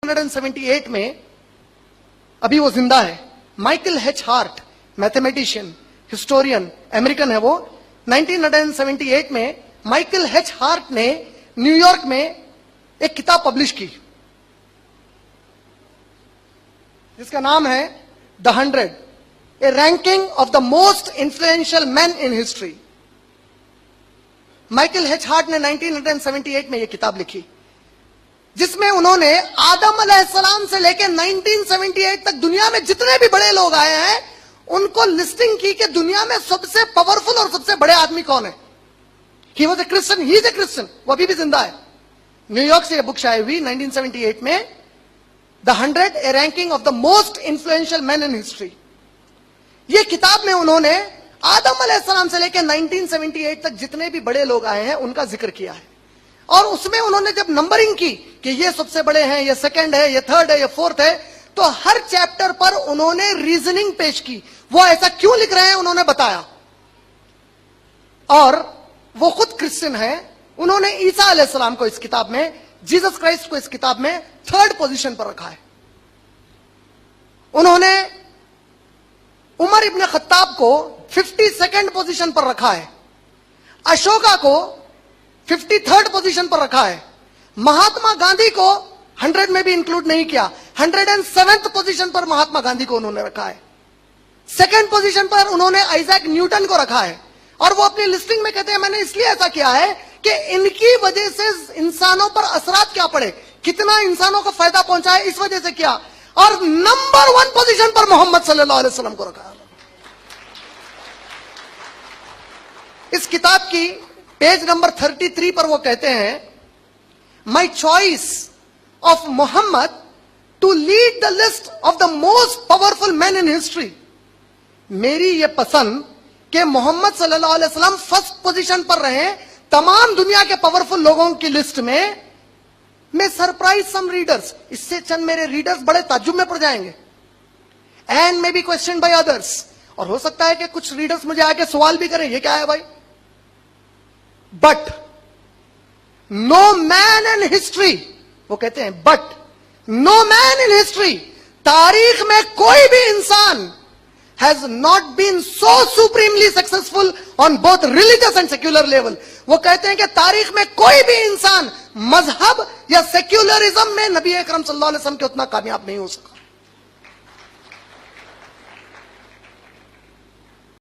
1978 में, अभी वो जिंदा है, Michael H heart, mathematician, historian, American है वो। 1978 में माइकल एच हार्ट ने न्यूयॉर्क में एक किताब पब्लिश की जिसका नाम है the 100, A ranking of the most influential man in history. Michael H heart ने 1978 में यह किताब लिखी जिसमें उन्होंने आदम अलैहिस्सलाम से लेकर 1978 तक दुनिया में जितने भी बड़े लोग आए हैं उनको लिस्टिंग की कि दुनिया में सबसे पावरफुल और सबसे बड़े आदमी कौन है। He was a Christian, he is a Christian, वो अभी भी जिंदा है। न्यूयॉर्क से यह बुक शाये हुई 1978 में, the 100, A ranking of the most influential man in history. यह किताब में उन्होंने आदम अलैहिस्सलाम से लेकर 1978 तक जितने भी बड़े लोग आए हैं उनका जिक्र किया है। और उसमें उन्होंने जब नंबरिंग की कि ये सबसे बड़े हैं, ये सेकंड है, ये थर्ड है, ये फोर्थ है, तो हर चैप्टर पर उन्होंने रीजनिंग पेश की, वो ऐसा क्यों लिख रहे हैं उन्होंने बताया। और वो खुद क्रिश्चियन है। उन्होंने ईसा अलैहिस्सलाम को इस किताब में, जीसस क्राइस्ट को इस किताब में 3rd पोजीशन पर रखा है। उन्होंने उमर इब्न खत्ताब को 52nd पोजीशन पर रखा है, अशोका को 53rd पोजीशन पर रखा है, महात्मा गांधी को 100 में भी इंक्लूड नहीं किया, 107th पोजीशन पर महात्मा गांधी को उन्होंने रखा है। 2nd पोजीशन पर उन्होंने आइजैक न्यूटन को रखा है। और वो अपनी लिस्टिंग में कहते हैं मैंने इसलिए ऐसा किया है कि इनकी वजह से इंसानों पर असरात क्या पड़े, कितना इंसानों को फायदा पहुंचा है, इस वजह से किया। और नंबर 1 पोजीशन पर मोहम्मद सल्लल्लाहु अलैहि वसल्लम को रखा है। इस किताब की पेज नंबर 33 पर वो कहते हैं, my choice of Muhammad to lead the list of the most powerful man in history. मेरी यह पसंद कि मोहम्मद सल्लल्लाहु अलैहि वसल्लम 1st पोजीशन पर रहे तमाम दुनिया के पावरफुल लोगों की लिस्ट में। मैं सरप्राइज सम रीडर्स, इससे चंद मेरे रीडर्स बड़े ताज्जुब में पड़ जाएंगे, and may be question by others, और हो सकता है कि कुछ रीडर्स मुझे आके सवाल भी करें ये क्या है भाई। But no man in history, वो कहते हैं but no man in history, तारीख में कोई भी इंसान has not been so supremely successful on both religious and secular level। वो कहते हैं कि तारीख में कोई भी इंसान मजहब या सेक्युलरिज्म में नबी अकरम सल्लल्लाहु अलैहि वसल्लम के उतना कामयाब नहीं हो सका।